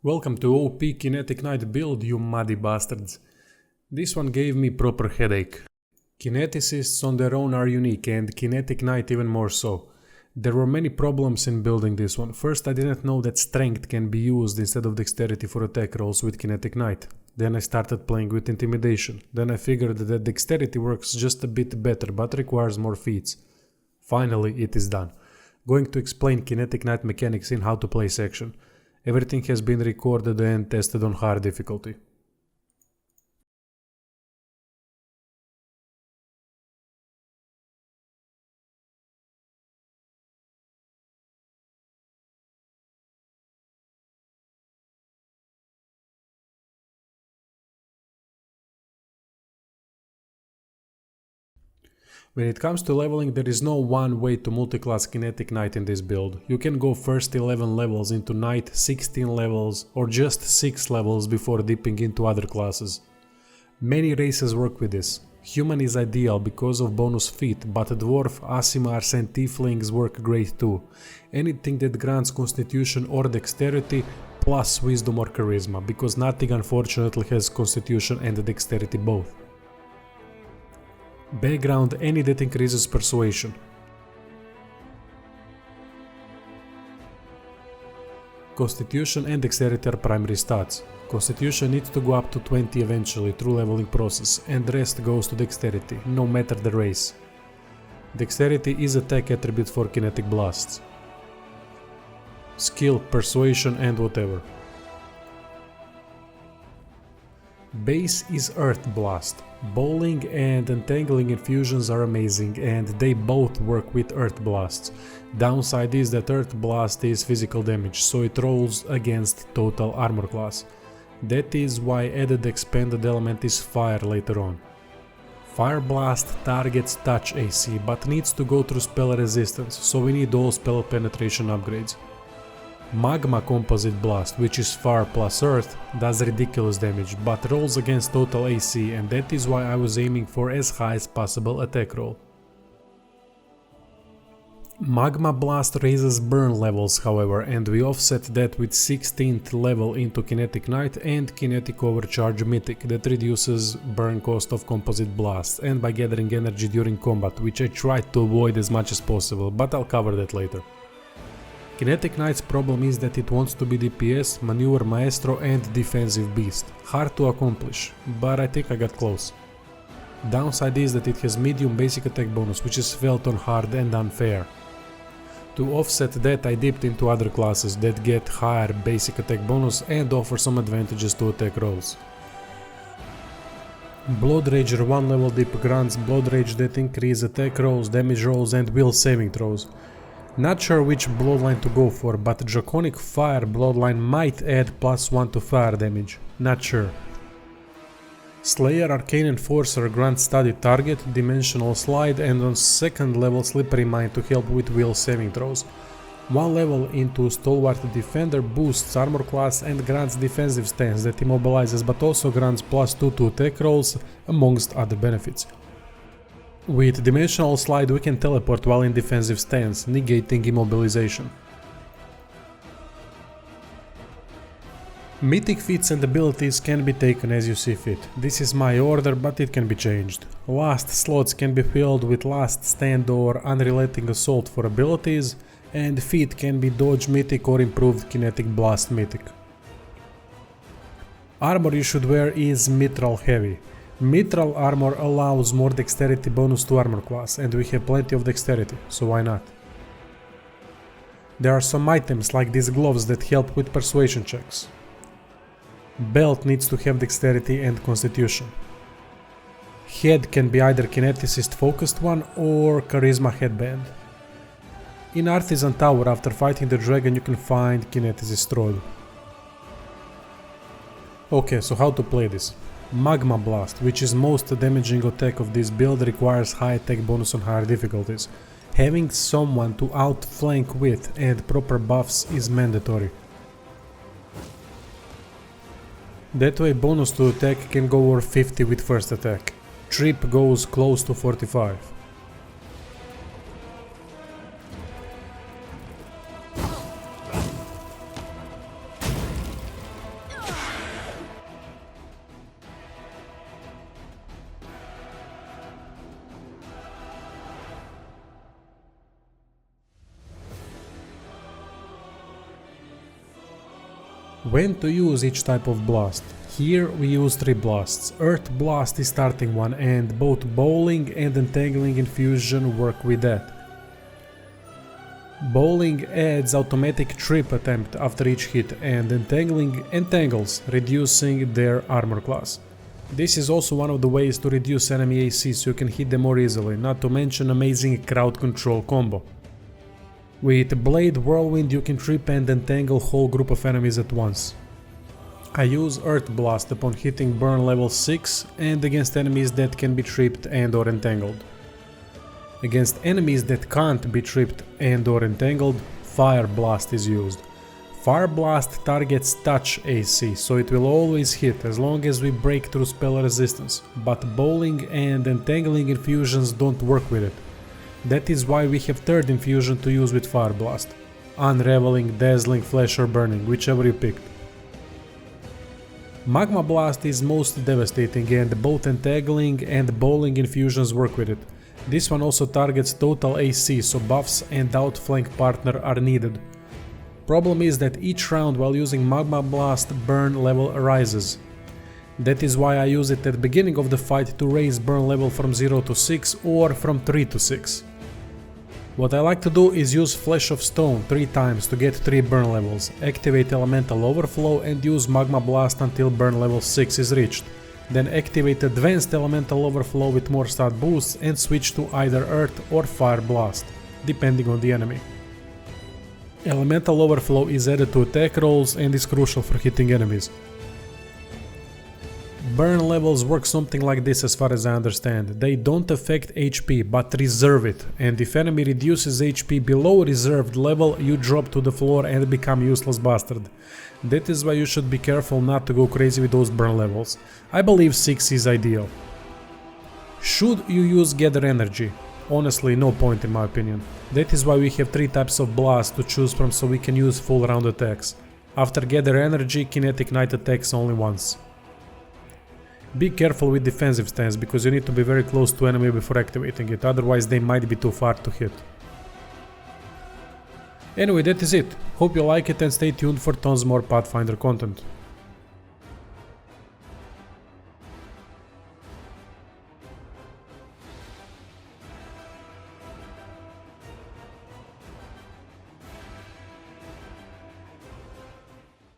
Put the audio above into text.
Welcome to OP Kinetic Knight build, you muddy bastards. This one gave me proper headache. Kineticists on their own are unique and Kinetic Knight even more so. There were many problems in building this one. First, I didn't know that strength can be used instead of dexterity for attack rolls with Kinetic Knight. Then I started playing with intimidation. Then I figured that dexterity works just a bit better but requires more feats. Finally, it is done. Going to explain Kinetic Knight mechanics in how to play section. Everything has been recorded and tested on hard difficulty. When it comes to leveling, there is no one way to multi-class Kinetic Knight in this build. You can go first 11 levels into Knight, 16 levels or just 6 levels before dipping into other classes. Many races work with this. Human is ideal because of bonus feat, but Dwarf, Aasimars and Tieflings work great too. Anything that grants Constitution or Dexterity plus Wisdom or Charisma, because nothing unfortunately has Constitution and Dexterity both. Background, any that increases persuasion. Constitution and dexterity are primary stats. Constitution needs to go up to 20 eventually through leveling process, and the rest goes to dexterity, no matter the race. Dexterity is attack attribute for kinetic blasts. Skill, persuasion and whatever. Base is Earth Blast. Bowling and Entangling infusions are amazing and they both work with Earth Blasts. Downside is that Earth Blast is physical damage, so it rolls against total armor class. That is why added expanded element is Fire later on. Fire Blast targets touch AC but needs to go through spell resistance, so we need all spell penetration upgrades. Magma Composite Blast, which is Fire plus Earth, does ridiculous damage, but rolls against total AC, and that is why I was aiming for as high as possible attack roll. Magma Blast raises burn levels, however, and we offset that with 16th level into Kinetic Knight and Kinetic Overcharge Mythic that reduces burn cost of Composite Blasts, and by gathering energy during combat, which I tried to avoid as much as possible, but I'll cover that later. Kinetic Knight's problem is that it wants to be DPS, Maneuver Maestro and Defensive Beast. Hard to accomplish, but I think I got close. Downside is that it has medium basic attack bonus, which is felt on hard and unfair. To offset that, I dipped into other classes that get higher basic attack bonus and offer some advantages to attack rolls. Blood Rager 1 level dip grants Blood Rage that increase attack rolls, damage rolls and will saving throws. Not sure which bloodline to go for, but Draconic Fire bloodline might add +1 to fire damage. Not sure. Slayer Arcane Enforcer grants Study Target, Dimensional Slide and on 2nd level Slippery Mind to help with will saving throws. 1 level into Stalwart Defender boosts armor class and grants defensive stance that immobilizes but also grants +2 to attack rolls amongst other benefits. With Dimensional Slide we can teleport while in defensive stance, negating immobilization. Mythic feats and abilities can be taken as you see fit. This is my order, but it can be changed. Last slots can be filled with Last Stand or Unrelenting Assault for abilities, and feat can be Dodge Mythic or Improved Kinetic Blast Mythic. Armor you should wear is Mithril Heavy. Mithril armor allows more dexterity bonus to armor class, and we have plenty of dexterity, so why not? There are some items like these gloves that help with persuasion checks. Belt needs to have dexterity and constitution. Head can be either kineticist focused one or charisma headband. In Artisan Tower after fighting the dragon you can find kineticist rod. Okay, so how to play this? Magma Blast, which is most damaging attack of this build, requires high attack bonus on higher difficulties. Having someone to outflank with and proper buffs is mandatory. That way bonus to attack can go over 50 with first attack. Trip goes close to 45. When to use each type of blast? Here we use 3 blasts. Earth Blast is starting one, and both Bowling and Entangling Infusion work with that. Bowling adds automatic trip attempt after each hit, and Entangling entangles, reducing their armor class. This is also one of the ways to reduce enemy AC so you can hit them more easily, not to mention amazing crowd control combo. With Blade Whirlwind you can trip and entangle whole group of enemies at once. I use Earth Blast upon hitting burn level 6 and against enemies that can be tripped and or entangled. Against enemies that can't be tripped and or entangled, Fire Blast is used. Fire Blast targets touch AC, so it will always hit as long as we break through spell resistance, but Bowling and Entangling Infusions don't work with it. That is why we have third infusion to use with Fire Blast. Unraveling, Dazzling, Flash or Burning, whichever you picked. Magma Blast is most devastating and both Entangling and Bowling infusions work with it. This one also targets total AC, so buffs and outflank partner are needed. Problem is that each round while using Magma Blast burn level rises. That is why I use it at the beginning of the fight to raise burn level from 0 to 6 or from 3 to 6. What I like to do is use Flesh of Stone 3 times to get 3 burn levels, activate Elemental Overflow and use Magma Blast until burn level 6 is reached. Then activate Advanced Elemental Overflow with more stat boosts and switch to either Earth or Fire Blast, depending on the enemy. Elemental Overflow is added to attack rolls and is crucial for hitting enemies. Burn levels work something like this as far as I understand. They don't affect HP but reserve it, and if enemy reduces HP below reserved level you drop to the floor and become useless bastard. That is why you should be careful not to go crazy with those burn levels. I believe 6 is ideal. Should you use Gather Energy? Honestly, no point in my opinion. That is why we have 3 types of blast to choose from so we can use full round attacks. After Gather Energy, Kinetic Knight attacks only once. Be careful with defensive stance because you need to be very close to enemy before activating it, otherwise they might be too far to hit. Anyway, that is it. Hope you like it and stay tuned for tons more Pathfinder content.